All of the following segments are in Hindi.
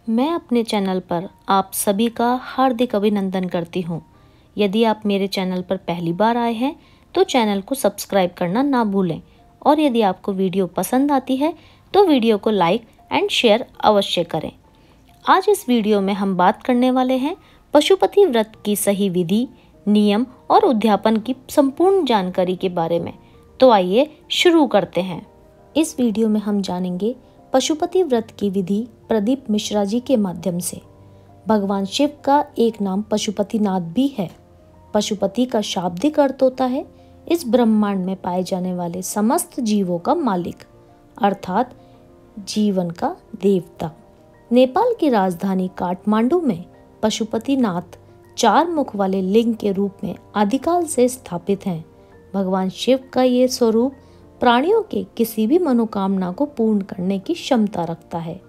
मैं अपने चैनल पर आप सभी का हार्दिक अभिनंदन करती हूँ। यदि आप मेरे चैनल पर पहली बार आए हैं तो चैनल को सब्सक्राइब करना ना भूलें और यदि आपको वीडियो पसंद आती है तो वीडियो को लाइक एंड शेयर अवश्य करें। आज इस वीडियो में हम बात करने वाले हैं पशुपति व्रत की सही विधि, नियम और उद्यापन की संपूर्ण जानकारी के बारे में। तो आइए शुरू करते हैं। इस वीडियो में हम जानेंगे पशुपति व्रत की विधि प्रदीप मिश्रा जी के माध्यम से। भगवान शिव का एक नाम पशुपतिनाथ भी है। पशुपति का शाब्दिक अर्थ होता है इस ब्रह्मांड में पाए जाने वाले समस्त जीवों का मालिक, अर्थात जीवन का देवता। नेपाल की राजधानी काठमांडू में पशुपतिनाथ 4 मुख वाले लिंग के रूप में आदिकाल से स्थापित हैं। भगवान शिव का ये स्वरूप प्राणियों के किसी भी मनोकामना को पूर्ण करने की क्षमता रखता है।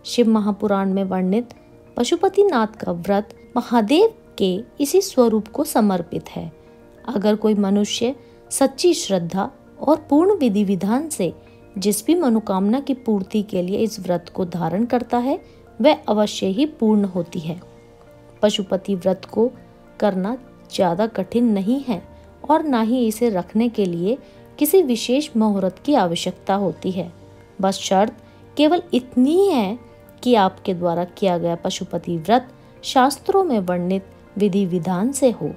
शिव महापुराण में वर्णित पशुपतिनाथ का व्रत महादेव के इसी स्वरूप को समर्पित है। अगर कोई मनुष्य सच्ची श्रद्धा और पूर्ण विधि विधान से जिस भी मनोकामना की पूर्ति के लिए इस व्रत को धारण करता है वह अवश्य ही पूर्ण होती है। पशुपति व्रत को करना ज़्यादा कठिन नहीं है और ना ही इसे रखने के लिए किसी विशेष मुहूर्त की आवश्यकता होती है। बस शर्त केवल इतनी है कि आपके द्वारा किया गया पशुपति व्रत शास्त्रों में वर्णित विधि विधान से हो।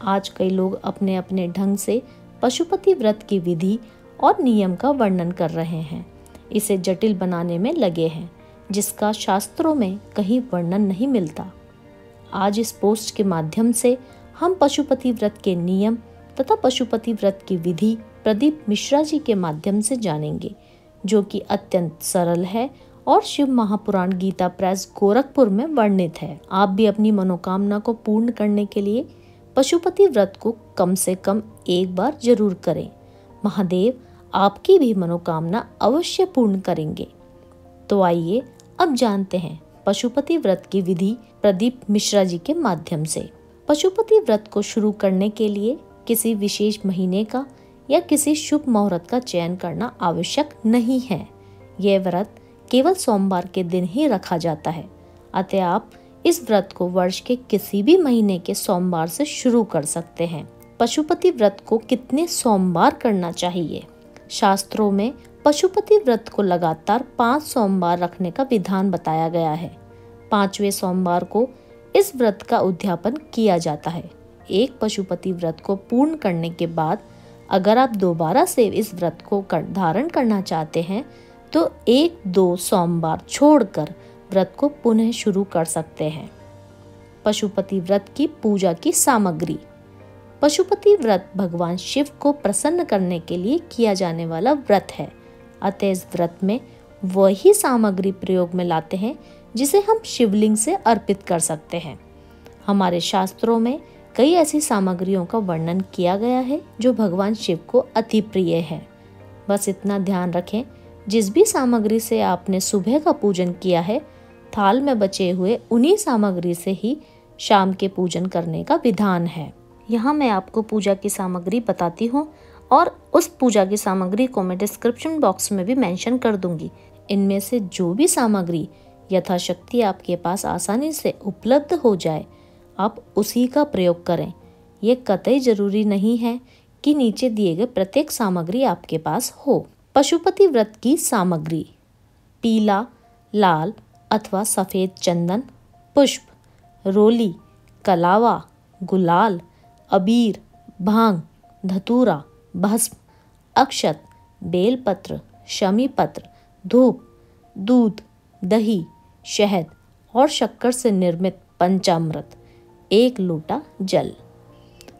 आज कई लोग अपने अपने ढंग से पशुपति व्रत की विधि और नियम का वर्णन कर रहे हैं, इसे जटिल बनाने में लगे हैं, जिसका शास्त्रों में कहीं वर्णन नहीं मिलता। आज इस पोस्ट के माध्यम से हम पशुपति व्रत के नियम तथा पशुपति व्रत की विधि प्रदीप मिश्रा जी के माध्यम से जानेंगे, जो कि अत्यंत सरल है और शिव महापुराण गीता प्रेस गोरखपुर में वर्णित है। आप भी अपनी मनोकामना को पूर्ण करने के लिए पशुपति व्रत को कम से कम एक बार जरूर करें। महादेव आपकी भी मनोकामना अवश्य पूर्ण करेंगे। तो आइए अब जानते हैं पशुपति व्रत की विधि प्रदीप मिश्रा जी के माध्यम से। पशुपति व्रत को शुरू करने के लिए किसी विशेष महीने का या किसी शुभ मुहूर्त का चयन करना आवश्यक नहीं है। यह व्रत केवल सोमवार के दिन ही रखा जाता है, अतः आप इस व्रत को वर्ष के किसी भी महीने के सोमवार से शुरू कर सकते हैं। पशुपति व्रत को कितने सोमवार करना चाहिए? शास्त्रों में पशुपति व्रत को लगातार 5 सोमवार रखने का विधान बताया गया है। 5वें सोमवार को इस व्रत का उद्यापन किया जाता है। एक पशुपति व्रत को पूर्ण करने के बाद अगर आप दोबारा से इस व्रत को धारण करना चाहते हैं तो 1-2 सोमवार छोड़कर व्रत को पुनः शुरू कर सकते हैं। पशुपति व्रत की पूजा की सामग्री। पशुपति व्रत भगवान शिव को प्रसन्न करने के लिए किया जाने वाला व्रत है, अतः इस व्रत में वही सामग्री प्रयोग में लाते हैं जिसे हम शिवलिंग से अर्पित कर सकते हैं। हमारे शास्त्रों में कई ऐसी सामग्रियों का वर्णन किया गया है जो भगवान शिव को अति प्रिय है। बस इतना ध्यान रखें, जिस भी सामग्री से आपने सुबह का पूजन किया है, थाल में बचे हुए उन्हीं सामग्री से ही शाम के पूजन करने का विधान है। यहाँ मैं आपको पूजा की सामग्री बताती हूँ और उस पूजा की सामग्री को मैं डिस्क्रिप्शन बॉक्स में भी मेंशन कर दूंगी। इनमें से जो भी सामग्री यथाशक्ति आपके पास आसानी से उपलब्ध हो जाए, आप उसी का प्रयोग करें। ये कतई जरूरी नहीं है कि नीचे दिए गए प्रत्येक सामग्री आपके पास हो। पशुपति व्रत की सामग्री: पीला, लाल अथवा सफेद चंदन, पुष्प, रोली, कलावा, गुलाल, अबीर, भांग, धतूरा, भस्म, अक्षत, बेलपत्र, शमी पत्र, धूप, दूध, दही, शहद और शक्कर से निर्मित पंचामृत, 1 लोटा जल।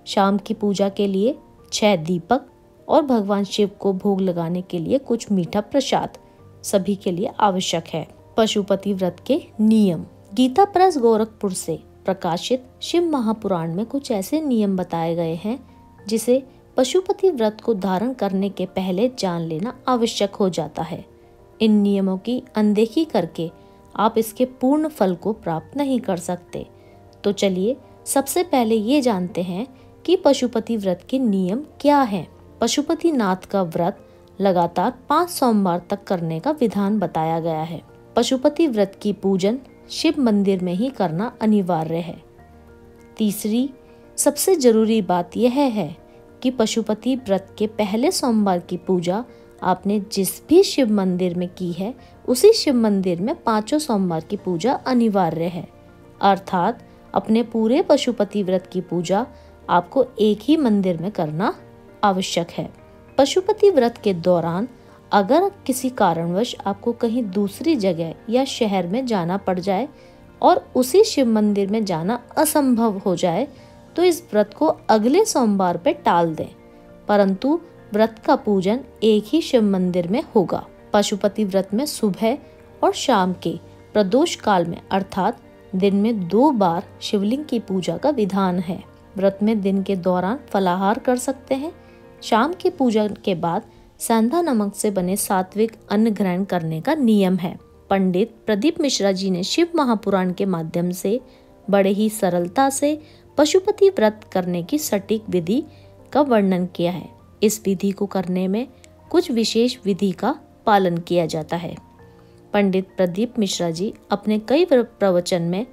शाम की पूजा के लिए 6 दीपक और भगवान शिव को भोग लगाने के लिए कुछ मीठा प्रसाद सभी के लिए आवश्यक है। पशुपति व्रत के नियम। गीता प्रेस गोरखपुर से प्रकाशित शिव महापुराण में कुछ ऐसे नियम बताए गए हैं जिसे पशुपति व्रत को धारण करने के पहले जान लेना आवश्यक हो जाता है। इन नियमों की अनदेखी करके आप इसके पूर्ण फल को प्राप्त नहीं कर सकते। तो चलिए सबसे पहले ये जानते हैं कि पशुपति व्रत के नियम क्या हैं। पशुपतिनाथ का व्रत लगातार 5 सोमवार तक करने का विधान बताया गया है। पशुपति व्रत की पूजन शिव मंदिर में ही करना अनिवार्य है। तीसरी सबसे जरूरी बात यह है कि पशुपति व्रत के पहले सोमवार की पूजा आपने जिस भी शिव मंदिर में की है, उसी शिव मंदिर में 5 सोमवार की पूजा अनिवार्य है। अर्थात अपने पूरे पशुपति व्रत की पूजा आपको एक ही मंदिर में करना आवश्यक है। पशुपति व्रत के दौरान अगर किसी कारणवश आपको कहीं दूसरी जगह या शहर में जाना पड़ जाए और उसी शिव मंदिर में जाना असंभव हो जाए, तो इस व्रत को अगले सोमवार पे टाल दें, परंतु व्रत का पूजन एक ही शिव मंदिर में होगा। पशुपति व्रत में सुबह और शाम के प्रदोष काल में अर्थात दिन में 2 बार शिवलिंग की पूजा का विधान है। व्रत में दिन के दौरान फलाहार कर सकते हैं। शाम की पूजा के बाद सेंधा नमक से बने सात्विक अन्न ग्रहण करने का नियम है। पंडित प्रदीप मिश्रा जी ने शिव महापुराण के माध्यम से बड़े ही सरलता से पशुपति व्रत करने की सटीक विधि का वर्णन किया है। इस विधि को करने में कुछ विशेष विधि का पालन किया जाता है। पंडित प्रदीप मिश्रा जी अपने कई प्रवचन में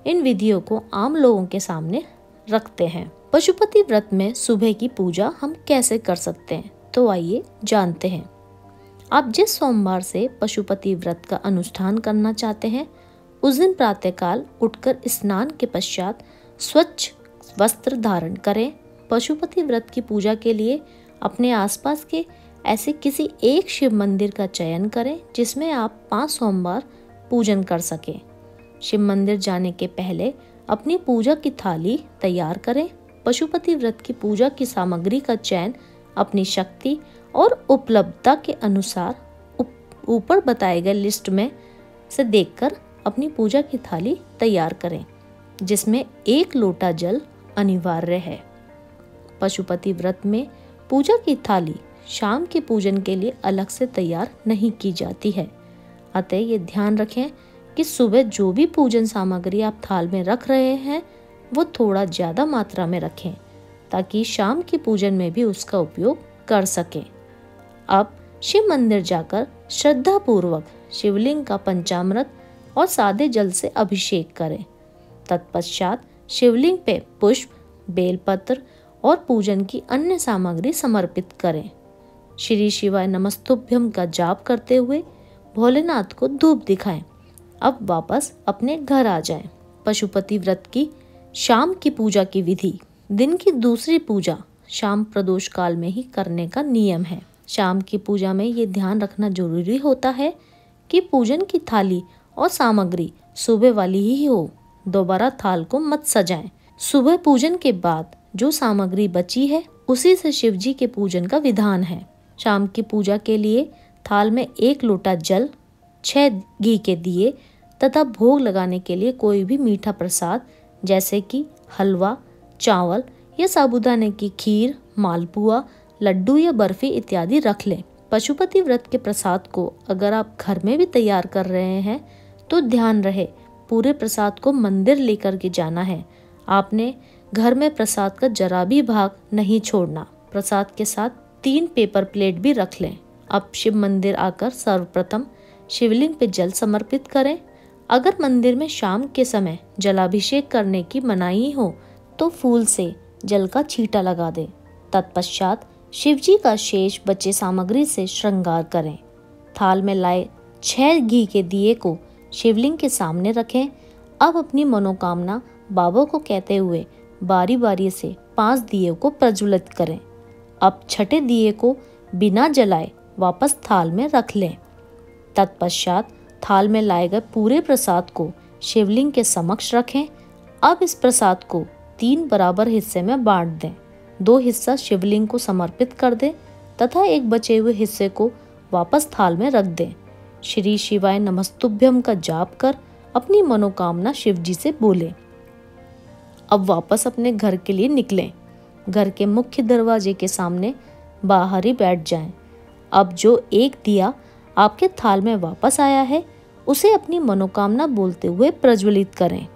इन विधियों को आम लोगों के सामने रखते हैं। पशुपति व्रत में सुबह की पूजा हम कैसे कर सकते हैं, तो आइए जानते हैं। आप जिस सोमवार से पशुपति व्रत का अनुष्ठान करना चाहते हैं, उस दिन प्रातःकाल उठकर स्नान के पश्चात स्वच्छ वस्त्र धारण करें। पशुपति व्रत की पूजा के लिए अपने आसपास के ऐसे किसी एक शिव मंदिर का चयन करें जिसमें आप 5 सोमवार पूजन कर सकें। शिव मंदिर जाने के पहले अपनी पूजा की थाली तैयार करें। पशुपति व्रत की पूजा की सामग्री का चयन अपनी शक्ति और उपलब्धता के अनुसार ऊपर बताए गए लिस्ट में से देखकर अपनी पूजा की थाली तैयार करें, जिसमें 1 लोटा जल अनिवार्य है। पशुपति व्रत में पूजा की थाली शाम के पूजन के लिए अलग से तैयार नहीं की जाती है। अतः ये ध्यान रखें कि सुबह जो भी पूजन सामग्री आप थाल में रख रहे हैं वो थोड़ा ज्यादा मात्रा में रखें, ताकि शाम की पूजन में भी उसका उपयोग कर सकें। अब शिव मंदिर जाकर श्रद्धा पूर्वक शिवलिंग का पंचामृत और सादे जल से अभिषेक करें। तत्पश्चात शिवलिंग पे पुष्प, बेलपत्र और पूजन की अन्य सामग्री समर्पित करें। श्री शिवाय नमस्तुभ्यम का जाप करते हुए भोलेनाथ को धूप दिखाएं। अब वापस अपने घर आ जाएं। पशुपति व्रत की शाम की पूजा की विधि। दिन की दूसरी पूजा शाम प्रदोष काल में ही करने का नियम है। शाम की पूजा में ये ध्यान रखना जरूरी होता है कि पूजन की थाली और सामग्री सुबह वाली ही हो। दोबारा थाल को मत सजाएं। सुबह पूजन के बाद जो सामग्री बची है उसी से शिव जी के पूजन का विधान है। शाम की पूजा के लिए थाल में 1 लोटा जल, 6 घी के दिए तथा भोग लगाने के लिए कोई भी मीठा प्रसाद जैसे कि हलवा, चावल या साबूदाने की खीर, मालपुआ, लड्डू या बर्फी इत्यादि रख लें। पशुपति व्रत के प्रसाद को अगर आप घर में भी तैयार कर रहे हैं तो ध्यान रहे पूरे प्रसाद को मंदिर लेकर के जाना है। आपने घर में प्रसाद का जरा भी भाग नहीं छोड़ना। प्रसाद के साथ 3 पेपर प्लेट भी रख लें। अब शिव मंदिर आकर सर्वप्रथम शिवलिंग पे जल समर्पित करें। अगर मंदिर में शाम के समय जलाभिषेक करने की मनाही हो तो फूल से जल का छींटा लगा दें। तत्पश्चात शिव जी का शेष बचे सामग्री से श्रृंगार करें। थाल में लाए 6 घी के दिए को शिवलिंग के सामने रखें। अब अपनी मनोकामना बाबा को कहते हुए बारी बारी से 5 दिए को प्रज्वलित करें। अब छठे दिए को बिना जलाए वापस थाल में रख लें। तत्पश्चात थाल में लाए गए पूरे प्रसाद को शिवलिंग के समक्ष रखें। अब इस प्रसाद को 3 बराबर हिस्से में बांट दें। 2 हिस्सा शिवलिंग को समर्पित कर दें तथा एक बचे हुए हिस्से को वापस थाल में रख दें। श्री शिवाय नमस्तुभ्यम का जाप कर अपनी मनोकामना शिव जी से बोलें। अब वापस अपने घर के लिए निकलें। घर के मुख्य दरवाजे के सामने बाहर ही बैठ जाएं। अब जो एक दिया आपके थाल में वापस आया है उसे अपनी मनोकामना बोलते हुए प्रज्वलित करें।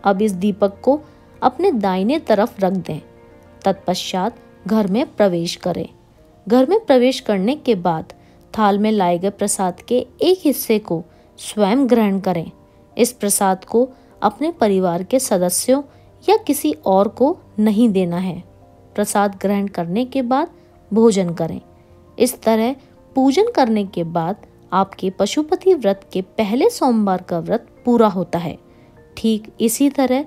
अब इस दीपक को अपने दाहिने तरफ रख दें। तत्पश्चात घर में प्रवेश करें। घर में प्रवेश करने के बाद थाल में लाए गए प्रसाद के एक हिस्से को स्वयं ग्रहण करें। इस प्रसाद को अपने परिवार के सदस्यों या किसी और को नहीं देना है। प्रसाद ग्रहण करने के बाद भोजन करें। इस तरह पूजन करने के बाद आपके पशुपति व्रत के पहले सोमवार का व्रत पूरा होता है। ठीक इसी तरह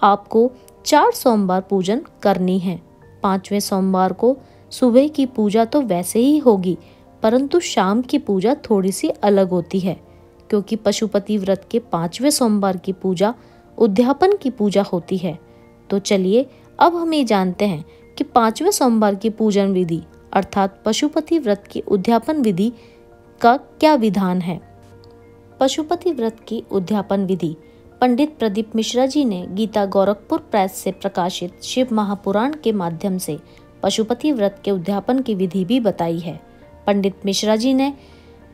आपको 4 सोमवार पूजन करनी है। 5वें सोमवार को सुबह की पूजा तो वैसे ही होगी, परंतु शाम की पूजा थोड़ी सी अलग होती है, क्योंकि पशुपति व्रत के 5वें सोमवार की पूजा उद्यापन की पूजा होती है। तो चलिए अब हम ये जानते हैं कि 5वें सोमवार की पूजन विधि अर्थात पशुपति व्रत की उद्यापन विधि का क्या विधान है। पशुपति व्रत की उद्यापन विधि पंडित प्रदीप मिश्रा जी ने गीता गोरखपुर प्रेस से प्रकाशित शिव महापुराण के माध्यम से पशुपति व्रत के उद्यापन की विधि भी बताई है। पंडित मिश्रा जी ने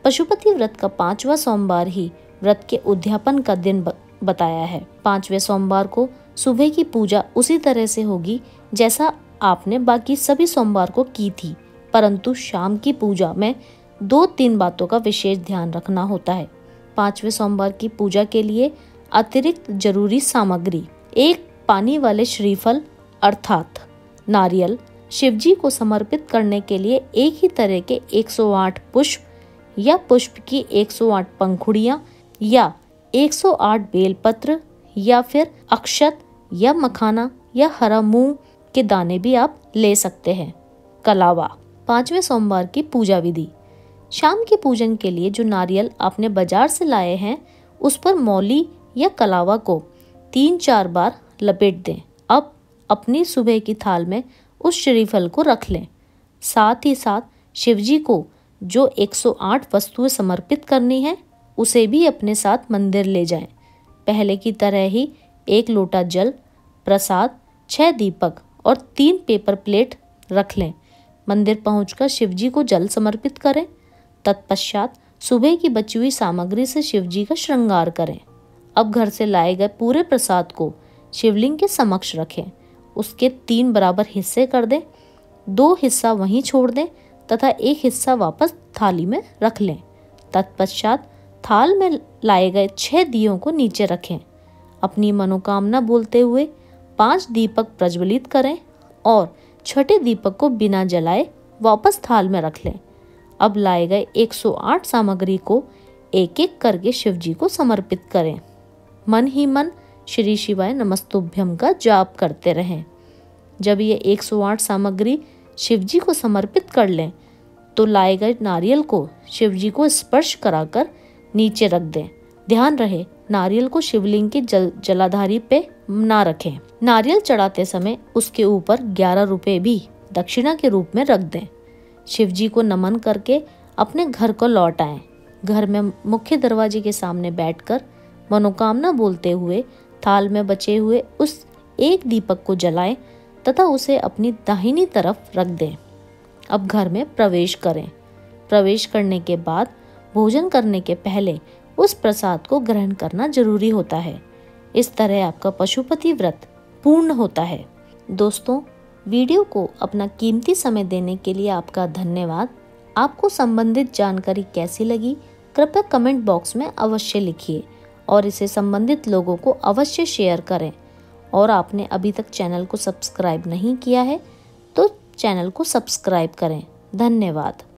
पशुपति व्रत का 5वां सोमवार ही व्रत के उद्यापन का दिन बताया है। 5वें सोमवार को सुबह की पूजा उसी तरह से होगी जैसा आपने बाकी सभी सोमवार को की थी, परंतु शाम की पूजा में 2-3 बातों का विशेष ध्यान रखना होता है। 5वें सोमवार की पूजा के लिए अतिरिक्त जरूरी सामग्री: 1 पानी वाले श्रीफल अर्थात नारियल, शिवजी को समर्पित करने के लिए एक ही तरह के 108 पुष्प या पुष्प की 108 पंखुड़ियाँ या 108 बेलपत्र या फिर अक्षत या मखाना या हरा मूंग के दाने भी आप ले सकते हैं। कलावा। 5वें सोमवार की पूजा विधि: शाम के पूजन के लिए जो नारियल आपने बाजार से लाए हैं उस पर मौली या कलावा को 3-4 बार लपेट दें। अब अपनी सुबह की थाल में उस श्रीफल को रख लें। साथ ही साथ शिवजी को जो 108 वस्तुएं समर्पित करनी है उसे भी अपने साथ मंदिर ले जाएं। पहले की तरह ही 1 लोटा जल, प्रसाद, 6 दीपक और 3 पेपर प्लेट रख लें। मंदिर पहुंचकर शिवजी को जल समर्पित करें। तत्पश्चात सुबह की बची हुई सामग्री से शिवजी का श्रृंगार करें। अब घर से लाए गए पूरे प्रसाद को शिवलिंग के समक्ष रखें। उसके 3 बराबर हिस्से कर दें। 2 हिस्सा वहीं छोड़ दें तथा 1 हिस्सा वापस थाली में रख लें। तत्पश्चात थाल में लाए गए 6 दियों को नीचे रखें। अपनी मनोकामना बोलते हुए 5 दीपक प्रज्वलित करें और छठे दीपक को बिना जलाए वापस थाल में रख लें। अब लाए गए 108 सामग्री को एक एक करके शिवजी को समर्पित करें। मन ही मन श्री शिवाय नमस्तुभ्यम का जाप करते रहें। जब ये 108 सामग्री शिवजी को समर्पित कर लें तो लाए गए नारियल को शिवजी को स्पर्श कराकर नीचे रख दें। ध्यान रहे नारियल को शिवलिंग के जलाधारी पे ना रखें। नारियल चढ़ाते समय उसके ऊपर 11 रुपए भी दक्षिणा के रूप में रख दें। शिवजी को नमन करके अपने घर को लौट आएं। घर में मुख्य दरवाजे के सामने बैठकर मनोकामना बोलते हुए थाल में बचे हुए उस एक दीपक को जलाएं तथा उसे अपनी दाहिनी तरफ रख दें। अब घर में प्रवेश करें। प्रवेश करने के बाद भोजन करने के पहले उस प्रसाद को ग्रहण करना जरूरी होता है। इस तरह आपका पशुपति व्रत पूर्ण होता है। दोस्तों, वीडियो को अपना कीमती समय देने के लिए आपका धन्यवाद। आपको संबंधित जानकारी कैसी लगी कृपया कमेंट बॉक्स में अवश्य लिखिए और इसे संबंधित लोगों को अवश्य शेयर करें। और आपने अभी तक चैनल को सब्सक्राइब नहीं किया है तो चैनल को सब्सक्राइब करें। धन्यवाद।